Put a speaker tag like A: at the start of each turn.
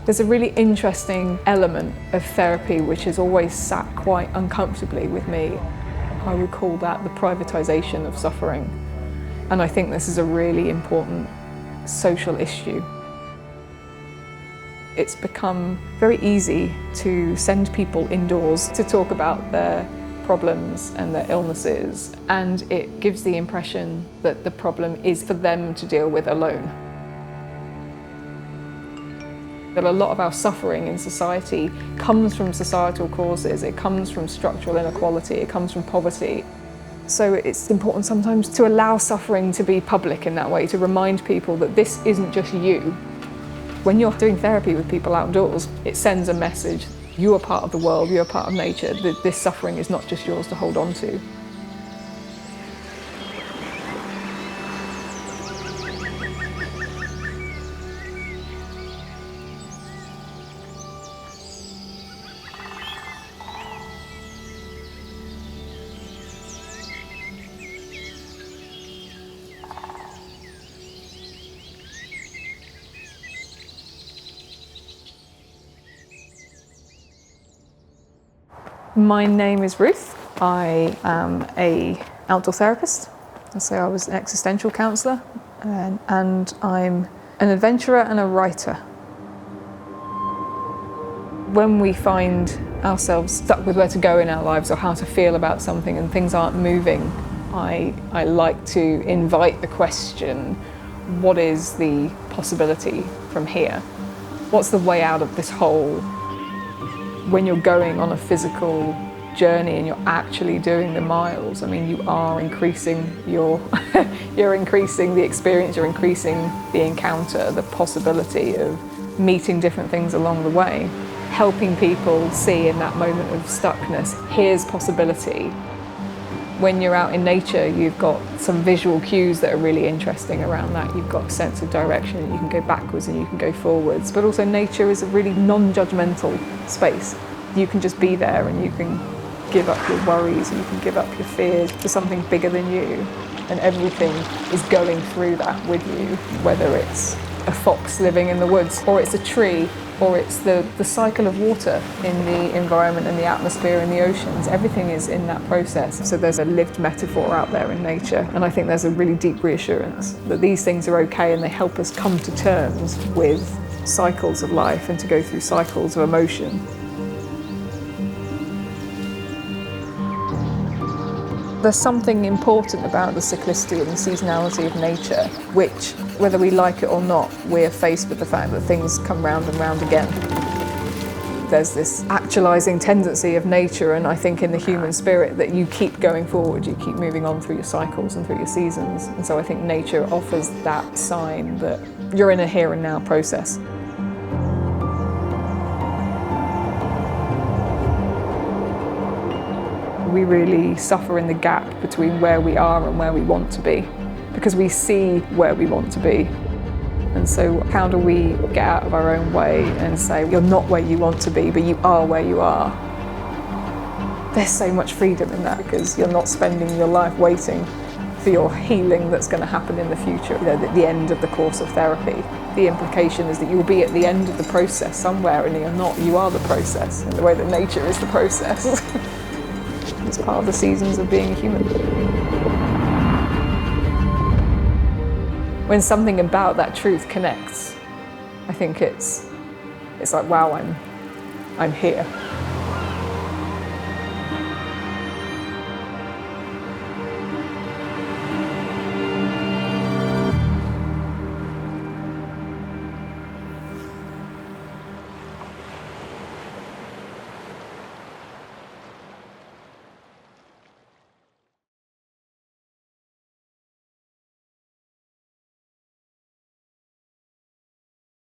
A: There's a really interesting element of therapy which has always sat quite uncomfortably with me. I would call that the privatisation of suffering. And I think this is a really important social issue. It's become very easy to send people indoors to talk about their problems and their illnesses, and it gives the impression that the problem is for them to deal with alone. That a lot of our suffering in society comes from societal causes, it comes from structural inequality, it comes from poverty. So it's important sometimes to allow suffering to be public in that way, to remind people that this isn't just you. When you're doing therapy with people outdoors, it sends a message. You are part of the world, you're part of nature, that this suffering is not just yours to hold on to. My name is Ruth. I am an outdoor therapist. I was an existential counsellor, and I'm an adventurer and a writer. When we find ourselves stuck with where to go in our lives or how to feel about something and things aren't moving, I like to invite the question, what is the possibility from here? What's the way out of this hole? When you're going on a physical journey and you're actually doing the miles, I mean, you are increasing you're increasing the experience, you're increasing the encounter, the possibility of meeting different things along the way. Helping people see in that moment of stuckness, here's possibility. When you're out in nature, you've got some visual cues that are really interesting around that. You've got a sense of direction, you can go backwards and you can go forwards. But also nature is a really non-judgmental space. You can just be there and you can give up your worries and you can give up your fears to something bigger than you. And everything is going through that with you, whether it's a fox living in the woods, or it's a tree, or it's the cycle of water in the environment and the atmosphere and the oceans. Everything is in that process. So there's a lived metaphor out there in nature, and I think there's a really deep reassurance that these things are okay and they help us come to terms with cycles of life and to go through cycles of emotion. There's something important about the cyclicity and the seasonality of nature, which, whether we like it or not, we're faced with the fact that things come round and round again. There's this actualising tendency of nature, and I think in the human spirit, that you keep going forward, you keep moving on through your cycles and through your seasons. And so I think nature offers that sign that you're in a here and now process. We really suffer in the gap between where we are and where we want to be, because we see where we want to be. And so how do we get out of our own way and say, you're not where you want to be, but you are where you are? There's so much freedom in that, because you're not spending your life waiting for your healing that's going to happen in the future, at the end of the course of therapy. The implication is that you'll be at the end of the process somewhere, and you're not, you are the process, in the way that nature is the process. It's part of the seasons of being a human. When something about that truth connects, I think it's like, wow, I'm here.